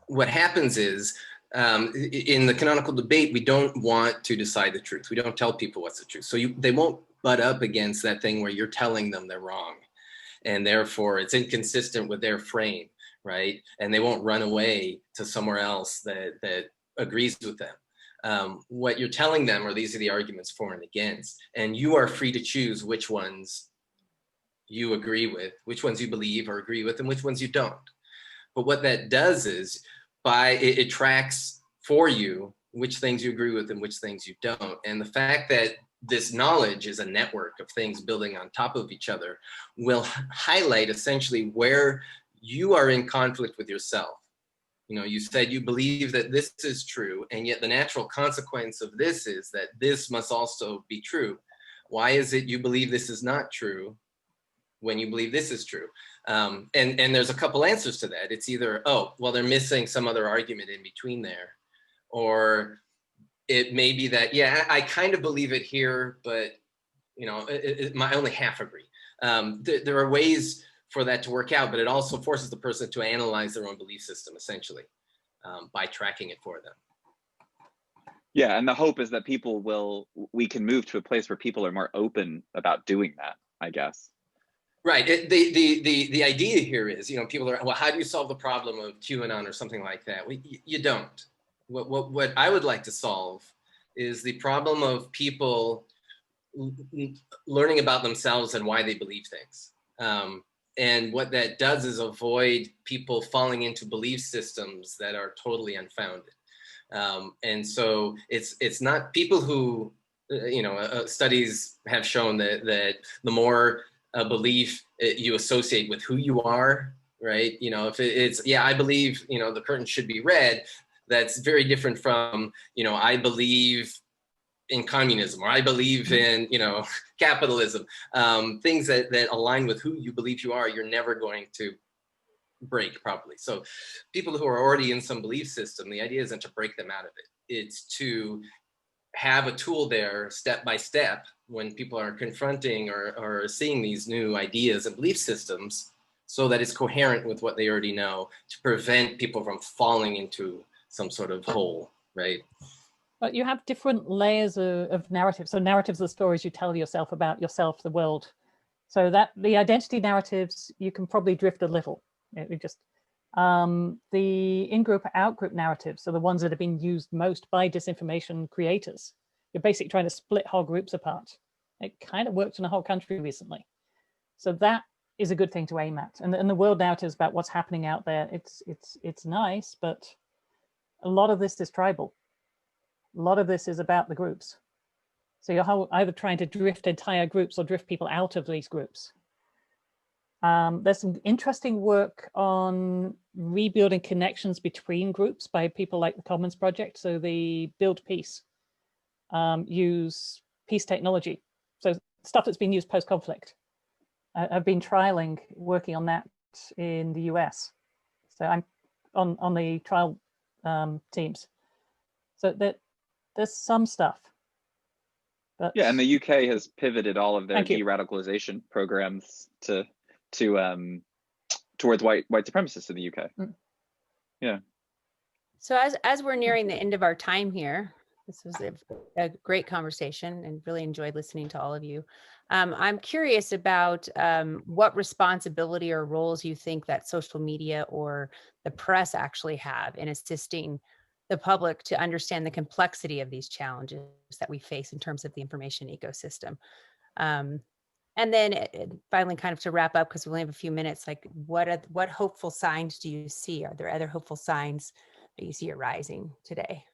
What happens is, in the canonical debate, we don't want to decide the truth. We don't tell people what's the truth. So they won't butt up against that thing where you're telling them they're wrong. And therefore it's inconsistent with their frame, right? And they won't run away to somewhere else that agrees with them. What you're telling them are these are the arguments for and against, and you are free to choose which ones you agree with, which ones you believe or agree with, and which ones you don't. But what that does is it tracks for you which things you agree with and which things you don't. And the fact that this knowledge is a network of things building on top of each other will highlight essentially where you are in conflict with yourself. You know, you said you believe that this is true, and yet the natural consequence of this is that this must also be true. Why is it you believe this is not true when you believe this is true? And there's a couple answers to that. It's either, oh, well, they're missing some other argument in between there. Or it may be that, yeah, I kind of believe it here, but, you know, I only half agree. There are ways for that to work out, but it also forces the person to analyze their own belief system, essentially, by tracking it for them. Yeah, and the hope is that we can move to a place where people are more open about doing that, I guess. Right. The idea here is, you know, people are, well, how do you solve the problem of QAnon or something like that? Well, you don't. What I would like to solve is the problem of people learning about themselves and why they believe things. And what that does is avoid people falling into belief systems that are totally unfounded. And so it's not people who, you know, studies have shown that the more a belief you associate with who you are, right? You know, if it's, yeah, I believe, you know, the curtain should be red, that's very different from, you know, I believe in communism, or I believe in, you know, capitalism. Things that align with who you believe you are, you're never going to break properly. So people who are already in some belief system, the idea isn't to break them out of it. It's to have a tool there step by step when people are confronting or seeing these new ideas and belief systems, so that it's coherent with what they already know, to prevent people from falling into some sort of hole, right? But you have different layers of narratives. So narratives are stories you tell yourself about yourself, the world. So that the identity narratives, you can probably drift a little. It just the in-group, out-group narratives are the ones that have been used most by disinformation creators. You're basically trying to split whole groups apart. It kind of worked in a whole country recently. So that is a good thing to aim at. And the world narratives about what's happening out there, it's nice, but a lot of this is tribal. A lot of this is about the groups. So you're either trying to drift entire groups or drift people out of these groups. There's some interesting work on rebuilding connections between groups by people like the Commons Project. So the Build Peace, use peace technology. So stuff that's been used post-conflict. I've been trialing, working on that in the US. So I'm on the trial teams. So there's some stuff. But yeah, and the UK has pivoted all of their de-radicalization programs towards white supremacists in the UK. Yeah. So as we're nearing the end of our time here, this was a great conversation and really enjoyed listening to all of you. I'm curious about what responsibility or roles you think that social media or the press actually have in assisting the public to understand the complexity of these challenges that we face in terms of the information ecosystem. And then finally, kind of to wrap up, because we only have a few minutes, like what hopeful signs do you see? Are there other hopeful signs that you see arising today?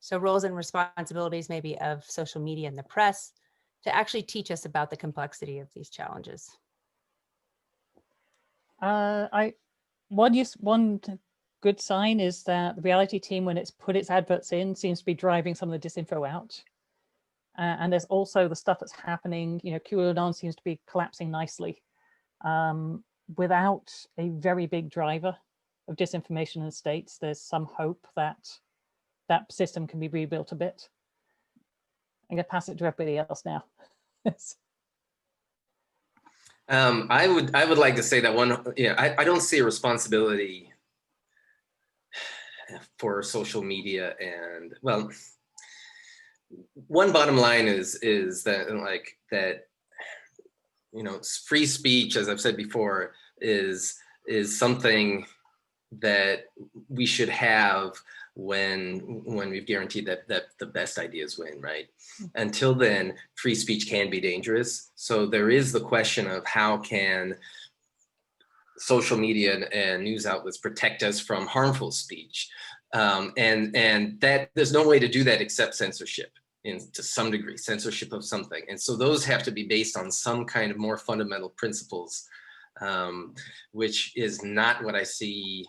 So roles and responsibilities maybe of social media and the press to actually teach us about the complexity of these challenges. One good sign is that the reality team, when it's put its adverts in, seems to be driving some of the disinfo out. And there's also the stuff that's happening, you know, QAnon seems to be collapsing nicely. without a very big driver of disinformation in the States, there's some hope that that system can be rebuilt a bit. I'm going to pass it to everybody else now. I would like to say that I don't see a responsibility for social media, and well, one bottom line is that free speech, as I've said before, is something that we should have when we've guaranteed that the best ideas win, right? Until then, free speech can be dangerous. So there is the question of how can social media and news outlets protect us from harmful speech, and that there's no way to do that except censorship. To some degree, censorship of something. And so those have to be based on some kind of more fundamental principles, which is not what I see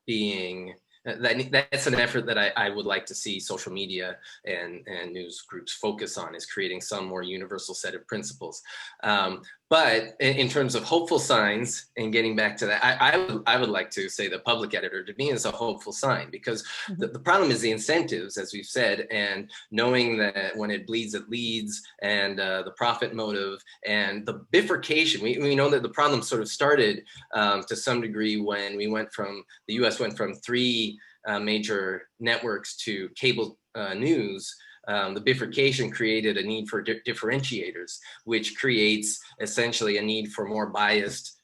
being, that's an effort that I would like to see social media and news groups focus on, is creating some more universal set of principles. But in terms of hopeful signs, and getting back to that, I would like to say the public editor to me is a hopeful sign, because the problem is the incentives, as we've said, and knowing that when it bleeds, it leads, and the profit motive and the bifurcation. We know that the problem sort of started to some degree when the US went from 3 major networks to cable news. The bifurcation created a need for differentiators, which creates essentially a need for more biased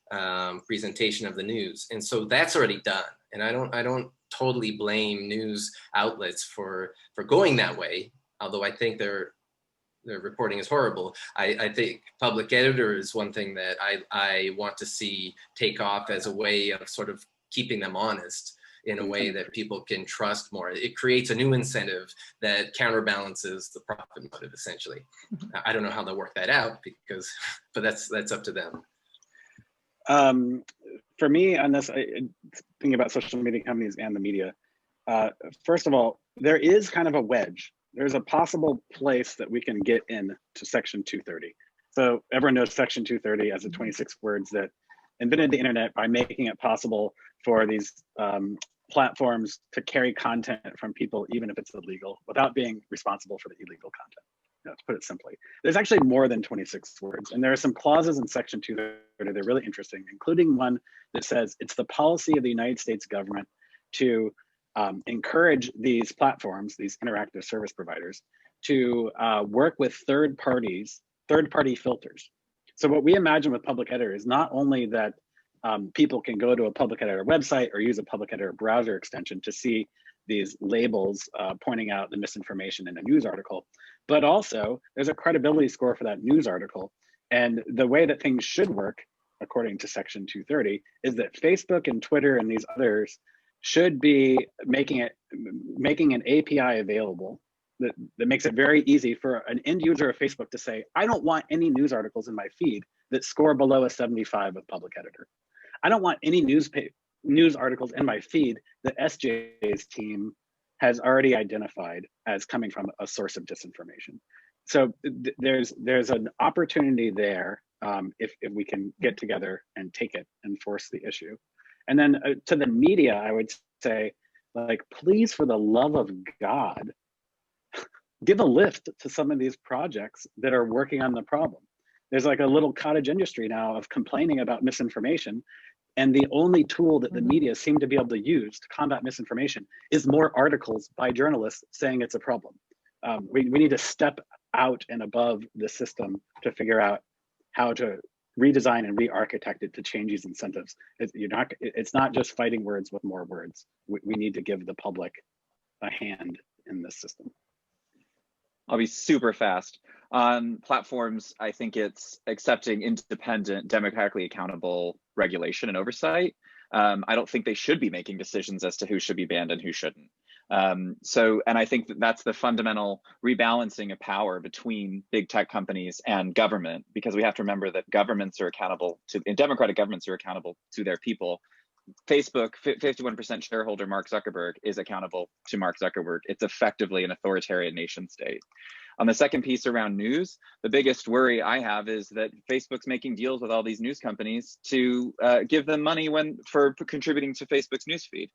presentation of the news. And so that's already done. And I don't totally blame news outlets for going that way, although I think their reporting is horrible. I think public editor is one thing that I want to see take off as a way of sort of keeping them honest in a way that people can trust more. It creates a new incentive that counterbalances the profit motive, essentially. I don't know how they'll work that out, but that's up to them. For me on this, thinking about social media companies and the media, first of all, there is kind of a wedge. There's a possible place that we can get in to Section 230. So everyone knows Section 230 as the 26 words that invented the internet by making it possible for these platforms to carry content from people, even if it's illegal, without being responsible for the illegal content. To put it simply, there's actually more than 26 words, and there are some clauses in Section 230 that are really interesting, including one that says it's the policy of the United States government to encourage these platforms, these interactive service providers, to work with third-party filters. So what we imagine with public editor is not only that people can go to a public editor website or use a public editor browser extension to see these labels pointing out the misinformation in a news article, but also there's a credibility score for that news article. And the way that things should work, according to Section 230, is that Facebook and Twitter and these others should be making an API available that makes it very easy for an end user of Facebook to say, I don't want any news articles in my feed that score below a 75 with public editor. I don't want any news articles in my feed that SJ's team has already identified as coming from a source of disinformation. So there's an opportunity there if we can get together and take it and force the issue. And then to the media, I would say, like, please, for the love of God, give a lift to some of these projects that are working on the problem. There's like a little cottage industry now of complaining about misinformation. And the only tool that the media seem to be able to use to combat misinformation is more articles by journalists saying it's a problem. We need to step out and above the system to figure out how to redesign and re-architect it to change these incentives. It's not just fighting words with more words. We need to give the public a hand in this system. I'll be super fast. On platforms, I think it's accepting independent, democratically accountable regulation and oversight. I don't think they should be making decisions as to who should be banned and who shouldn't. And I think that's the fundamental rebalancing of power between big tech companies and government, because we have to remember that governments are accountable to, and democratic governments are accountable to their people. Facebook, 51% shareholder Mark Zuckerberg is accountable to Mark Zuckerberg. It's effectively an authoritarian nation state. On the second piece around news, the biggest worry I have is that Facebook's making deals with all these news companies to give them money for contributing to Facebook's newsfeed.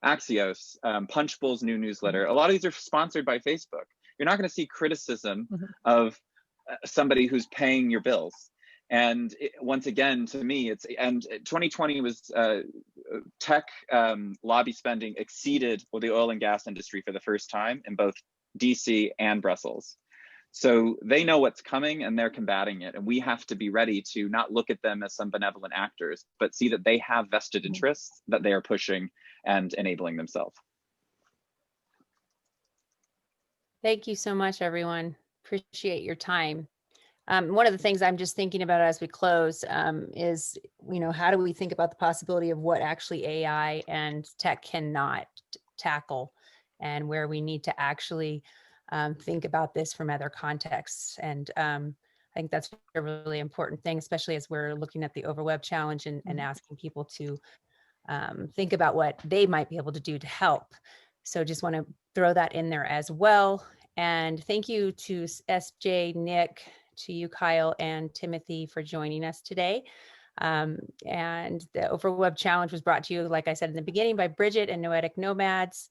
Axios, Punchbowl's new newsletter, a lot of these are sponsored by Facebook. You're not going to see criticism of somebody who's paying your bills. And once again, to me, 2020 was tech lobby spending exceeded the oil and gas industry for the first time in both DC and Brussels. So they know what's coming and they're combating it. And we have to be ready to not look at them as some benevolent actors, but see that they have vested interests that they are pushing and enabling themselves. Thank you so much, everyone. Appreciate your time. One of the things I'm just thinking about as we close is, how do we think about the possibility of what actually AI and tech cannot tackle, and where we need to actually think about this from other contexts. And I think that's a really important thing, especially as we're looking at the Overweb challenge and asking people to think about what they might be able to do to help. So just want to throw that in there as well. And thank you to SJ, Nick, to you, Kyle, and Timothy for joining us today. And the Overweb challenge was brought to you, like I said in the beginning, by Bridget and Noetic Nomads.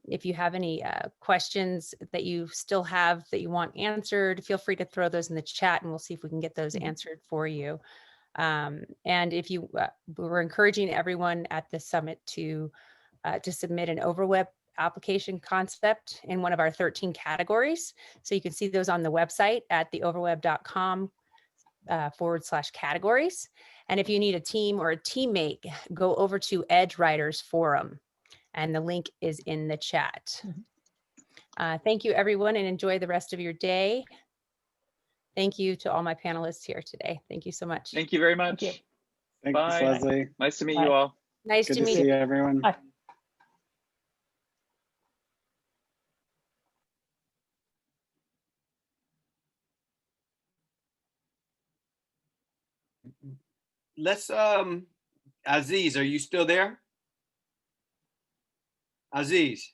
If you have any questions that you still have that you want answered, feel free to throw those in the chat and we'll see if we can get those answered for you. And if you, we're encouraging everyone at the summit to submit an Overweb application concept in one of our 13 categories. So you can see those on the website at theoverweb.com/categories. And if you need a team or a teammate, go over to Edge Writers Forum, and the link is in the chat. Thank you, everyone, and enjoy the rest of your day. Thank you to all my panelists here today. Thank you so much. Thank you very much. Thanks, Bye. Leslie. Nice to meet Bye. you all. Nice Good to to meet see you. everyone. Bye. Let's Aziz, are you still there? Aziz.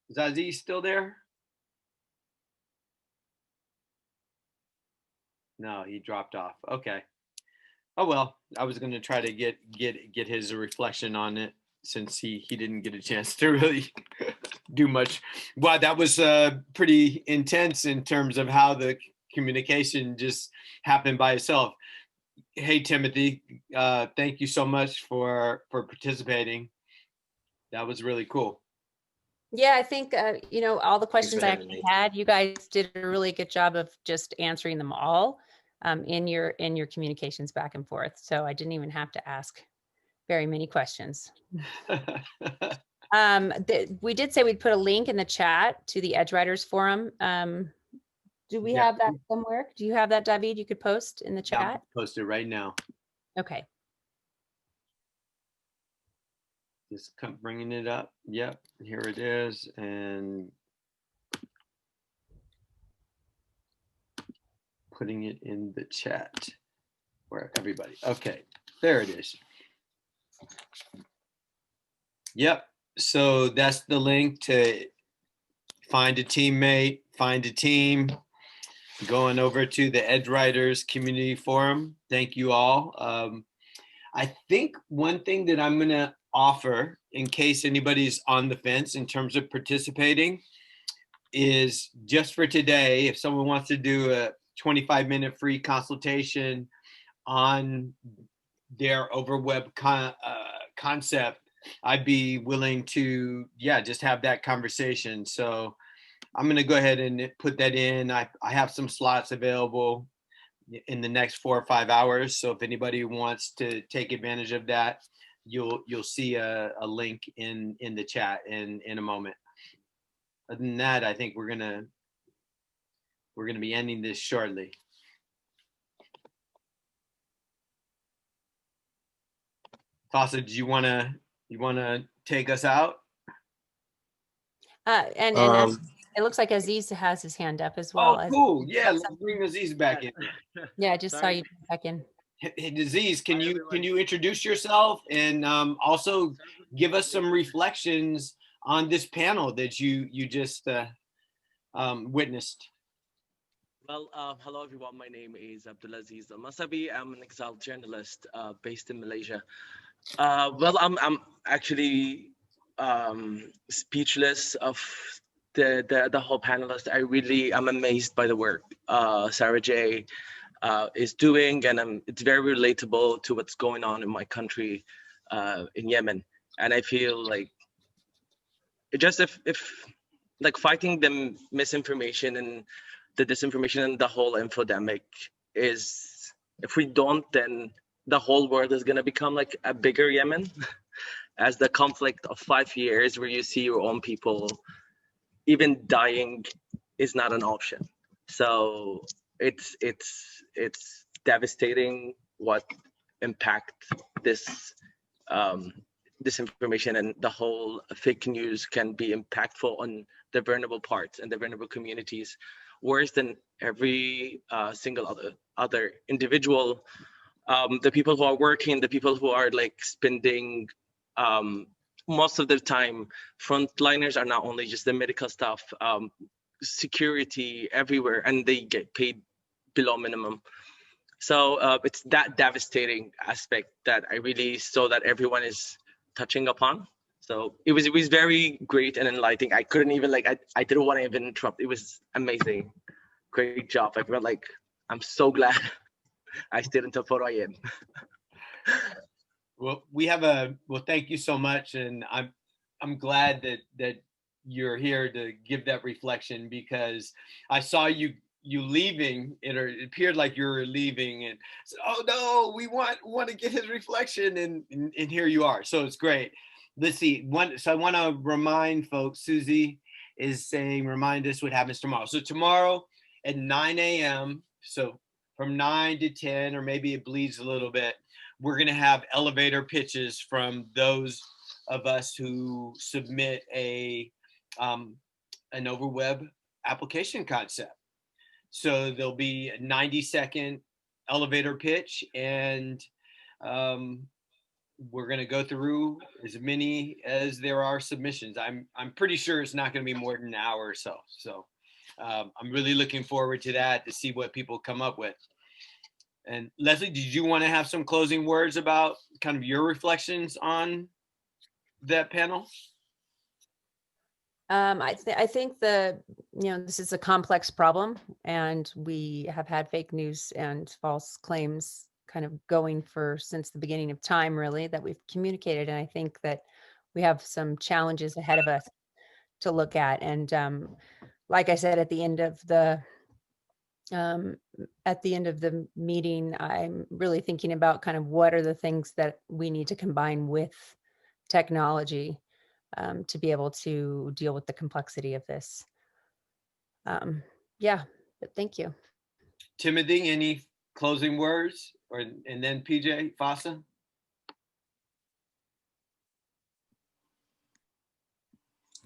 Is Aziz still there? No, he dropped off. Okay. Oh well, I was going to try to get his reflection on it since he didn't get a chance to really do much. Wow, that was pretty intense in terms of how the communication just happened by itself. Hey Timothy, thank you so much for participating. That was really cool. Yeah, I think, all the questions for I having actually me. had, you guys did a really good job of just answering them all in your communications back and forth. So I didn't even have to ask very many questions. We did say we'd put a link in the chat to the Edge Writers Forum. Do we Yeah. have that somewhere? Do you have that, David? You could post in the Yeah, chat? I'll post it right now. Okay. Just come bringing it up. Yep, here it is. And putting it in the chat for everybody. Okay, there it is. Yep, so that's the link to find a teammate, find a team, going over to the Edge Writers Community Forum. Thank you all. I think one thing that I'm gonna offer in case anybody's on the fence in terms of participating is just for today, if someone wants to do a 25-minute free consultation on their Overweb concept, I'd be willing to, just have that conversation. So I'm going to go ahead and put that in. I have some slots available in the next 4 or 5 hours. So if anybody wants to take advantage of that, you'll see a link in the chat in a moment. Other than that, I think we're gonna be ending this shortly. Thassa, do you wanna take us out? And it looks like Aziz has his hand up as well. Oh, cool. Yeah, let's bring Aziz back in. Yeah, I just saw you back in. Hey, Aziz, can you introduce yourself and also give us some reflections on this panel that you just witnessed? Well, hello everyone. My name is Abdulaziz Masabi. I'm an exiled journalist based in Malaysia. Well, I'm actually speechless of the whole panelist. I'm amazed by the work Sarah J is doing, and it's very relatable to what's going on in my country, in Yemen. And I feel like just if like fighting the misinformation and the disinformation and the whole infodemic is, if we don't, then the whole world is going to become like a bigger Yemen as the conflict of 5 years where you see your own people even dying is not an option. So it's devastating what impact this disinformation and the whole fake news can be impactful on the vulnerable parts and the vulnerable communities, worse than every single other individual. The people who are working, the people who are like spending most of their time, frontliners are not only just the medical staff, security everywhere, and they get paid below minimum. So it's that devastating aspect that I really saw that everyone is touching upon. So it was very great and enlightening. I couldn't even I didn't want to even interrupt. It was amazing. Great job. I felt like I'm so glad I stayed until 4 a.m. Well, thank you so much, and I'm glad that you're here to give that reflection, because I saw you leaving, it appeared like you were leaving, and said, oh no, we want to get his reflection, and here you are. So it's great. Let's see. So I want to remind folks, Susie is saying, remind us what happens tomorrow. So tomorrow at 9 a.m., so from 9 to 10, or maybe it bleeds a little bit, we're going to have elevator pitches from those of us who submit an Overweb application concept. So there'll be a 90-second elevator pitch, and we're going to go through as many as there are submissions. I'm pretty sure it's not going to be more than an hour or so. So I'm really looking forward to that, to see what people come up with. And Leslie, did you want to have some closing words about kind of your reflections on that panel? I think this is a complex problem, and we have had fake news and false claims kind of going since the beginning of time, really, that we've communicated. And I think that we have some challenges ahead of us to look at. And like I said, at the end of the meeting, I'm really thinking about kind of what are the things that we need to combine with technology to be able to deal with the complexity of this. Yeah, but thank you. Timothy, any closing words? And then PJ, Fasa?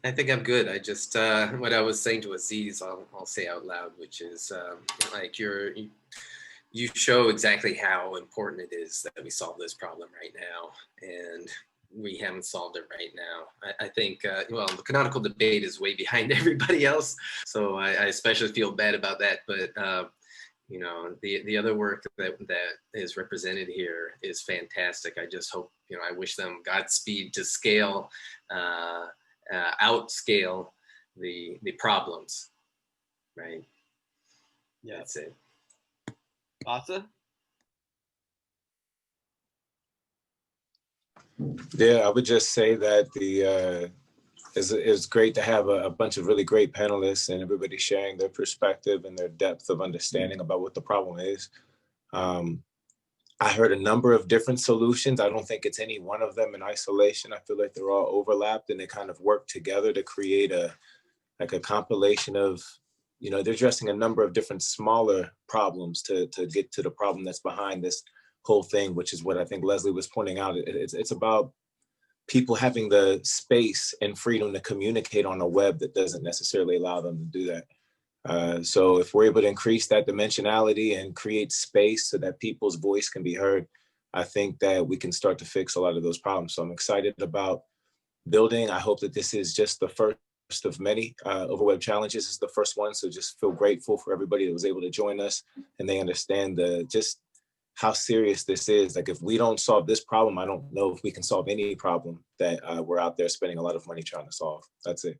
I think I'm good. I just, what I was saying to Aziz, I'll say out loud, which is like you show exactly how important it is that we solve this problem right now. And we haven't solved it right now. I think, well, the canonical debate is way behind everybody else. So I especially feel bad about that. But, you know, the other work that is represented here is fantastic. I just hope, you know, I wish them Godspeed to scale, outscale the problems, right? Yeah, that's it. Fasa? Yeah, I would just say that it's great to have a bunch of really great panelists and everybody sharing their perspective and their depth of understanding about what the problem is. I heard a number of different solutions. I don't think it's any one of them in isolation. I feel like they're all overlapped and they kind of work together to create a compilation of, you know, they're addressing a number of different smaller problems to get to the problem that's behind this whole thing, which is what I think Leslie was pointing out. It's about people having the space and freedom to communicate on a web that doesn't necessarily allow them to do that. So if we're able to increase that dimensionality and create space so that people's voice can be heard, I think that we can start to fix a lot of those problems. So I'm excited about building. I hope that this is just the first of many. Overweb challenges is the first one, so just feel grateful for everybody that was able to join us, and they understand just how serious this is. Like, if we don't solve this problem, I don't know if we can solve any problem that we're out there spending a lot of money trying to solve. That's it.